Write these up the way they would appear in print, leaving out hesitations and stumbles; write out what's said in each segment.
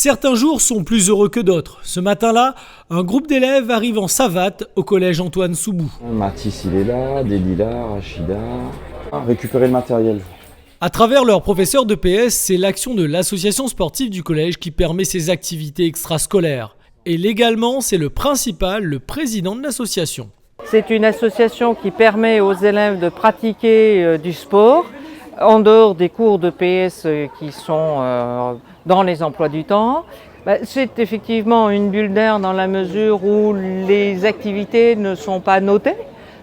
Certains jours sont plus heureux que d'autres. Ce matin-là, un groupe d'élèves arrive en savate au collège Antoine Soubou. Mathis il est là, Delila, Rachida. Récupérer le matériel. À travers leur professeur de PS, c'est l'action de l'association sportive du collège qui permet ces activités extrascolaires. Et légalement, c'est le principal, le président de l'association. C'est une association qui permet aux élèves de pratiquer du sport en dehors des cours de PS qui sont dans les emplois du temps. C'est effectivement une bulle d'air dans la mesure où les activités ne sont pas notées.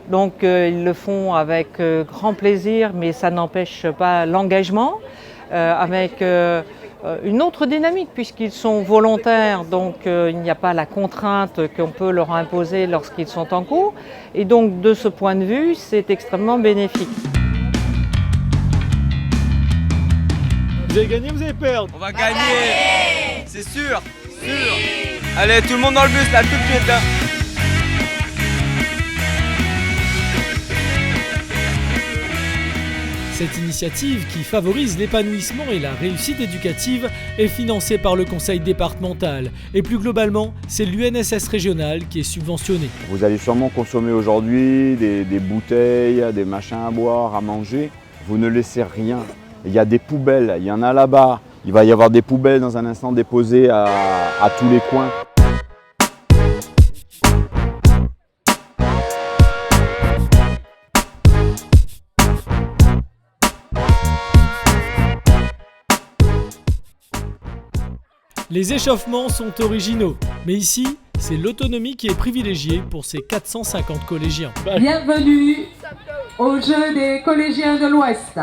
Donc ils le font avec grand plaisir, mais ça n'empêche pas l'engagement, avec une autre dynamique puisqu'ils sont volontaires, donc il n'y a pas la contrainte qu'on peut leur imposer lorsqu'ils sont en cours. Et donc de ce point de vue, c'est extrêmement bénéfique. Vous allez gagner, vous allez perdre? On va gagner, c'est sûr, sûr. Allez, tout le monde dans le bus là, tout de suite là. Cette initiative qui favorise l'épanouissement et la réussite éducative est financée par le conseil départemental. Et plus globalement, c'est l'UNSS régional qui est subventionné. Vous allez sûrement consommer aujourd'hui des bouteilles, des machins à boire, à manger. Vous ne laissez rien. Il y a des poubelles, il y en a là-bas. Il va y avoir des poubelles dans un instant déposées à tous les coins. Les échauffements sont originaux, mais ici, c'est l'autonomie qui est privilégiée pour ces 450 collégiens. Bienvenue aux Jeux des collégiens de l'Ouest.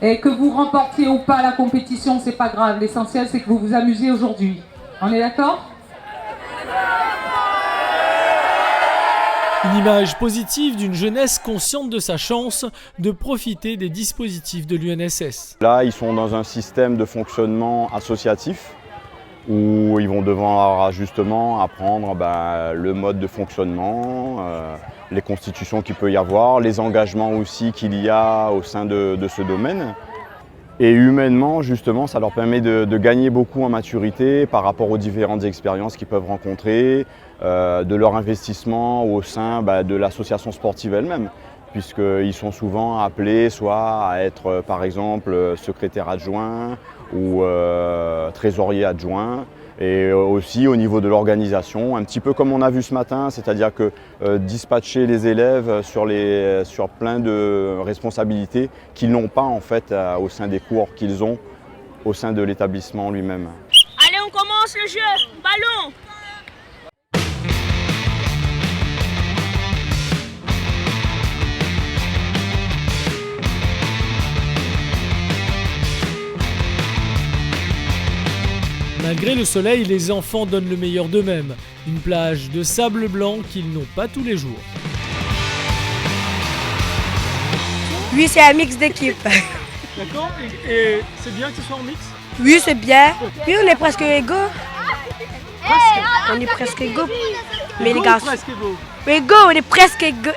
Et que vous remportiez ou pas la compétition, c'est pas grave. L'essentiel, c'est que vous vous amusez aujourd'hui. On est d'accord ? Une image positive d'une jeunesse consciente de sa chance de profiter des dispositifs de l'UNSS. Là, ils sont dans un système de fonctionnement associatif où ils vont devoir justement apprendre le mode de fonctionnement, les constitutions qu'il peut y avoir, les engagements aussi qu'il y a au sein de ce domaine. Et humainement, justement, ça leur permet de gagner beaucoup en maturité par rapport aux différentes expériences qu'ils peuvent rencontrer, de leur investissement au sein de l'association sportive elle-même, puisqu'ils sont souvent appelés soit à être, par exemple, secrétaire adjoint ou trésorier adjoint, et aussi au niveau de l'organisation, un petit peu comme on a vu ce matin, c'est-à-dire que dispatcher les élèves sur plein de responsabilités qu'ils n'ont pas en fait au sein des cours qu'ils ont au sein de l'établissement lui-même. Allez, on commence le jeu, ballon! Malgré le soleil, les enfants donnent le meilleur d'eux-mêmes. Une plage de sable blanc qu'ils n'ont pas tous les jours. Oui, c'est un mix d'équipe. D'accord, et c'est bien que ce soit en mix? Oui, c'est bien. Oui, on est presque égaux. On est presque égaux. Mais les gars, presque égaux. On est presque égaux.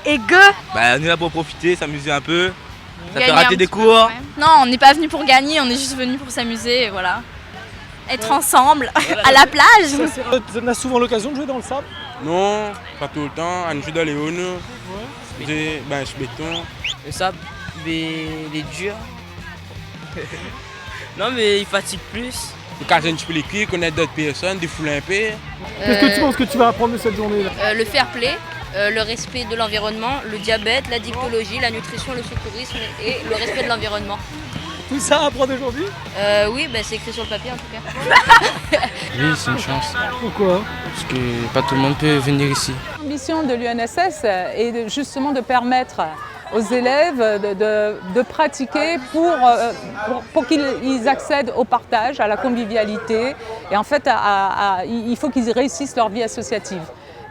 On est là pour profiter, s'amuser un peu. Ça fait rater des cours. Non, on n'est pas venu pour gagner, on est juste venu pour s'amuser, voilà. Être ensemble, à la plage. On a souvent l'occasion de jouer dans le sable? Non, pas tout le temps. On joue dans les hauts. Je béton. Le sable, il est dur. Non, mais il fatigue plus. Le casser un petit peu les cuits, connaître d'autres personnes, défouler un peu. Qu'est-ce que tu penses que tu vas apprendre de cette journée-là? Le fair play, le respect de l'environnement, le diabète, la dictologie, la nutrition, le secourisme et le respect de l'environnement. Tout ça à apprendre aujourd'hui? Oui, c'est écrit sur le papier en tout cas. Oui, c'est une chance. Pourquoi? Parce que pas tout le monde peut venir ici. L'ambition de l'UNSS est justement de permettre aux élèves de pratiquer pour qu'ils accèdent au partage, à la convivialité. Et en fait, il faut qu'ils réussissent leur vie associative.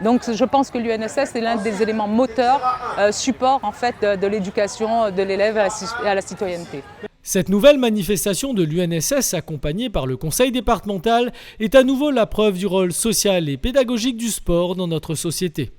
Donc je pense que l'UNSS est l'un des éléments moteurs, support en fait, de l'éducation de l'élève à la citoyenneté. Cette nouvelle manifestation de l'UNSS, accompagnée par le conseil départemental, est à nouveau la preuve du rôle social et pédagogique du sport dans notre société.